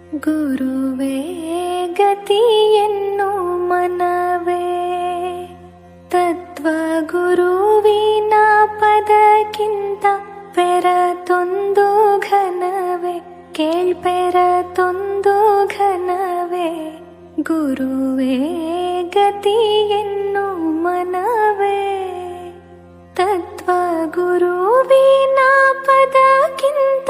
ಗುರುವೇ ಗತಿಯನ್ನು ಮನವೇ ತತ್ವ ಗುರುವಿನ ಪದಕ್ಕಿಂತ ಪೆರತೊಂದು ಘನವೇ ಕೇಳ್ಪೆರತೊಂದು ಘನವೇ ಗುರುವೇ ಗತಿಯನ್ನು ಮನವೇ ತತ್ವ ಗುರುವಿನ ಪದಕ್ಕಿಂತ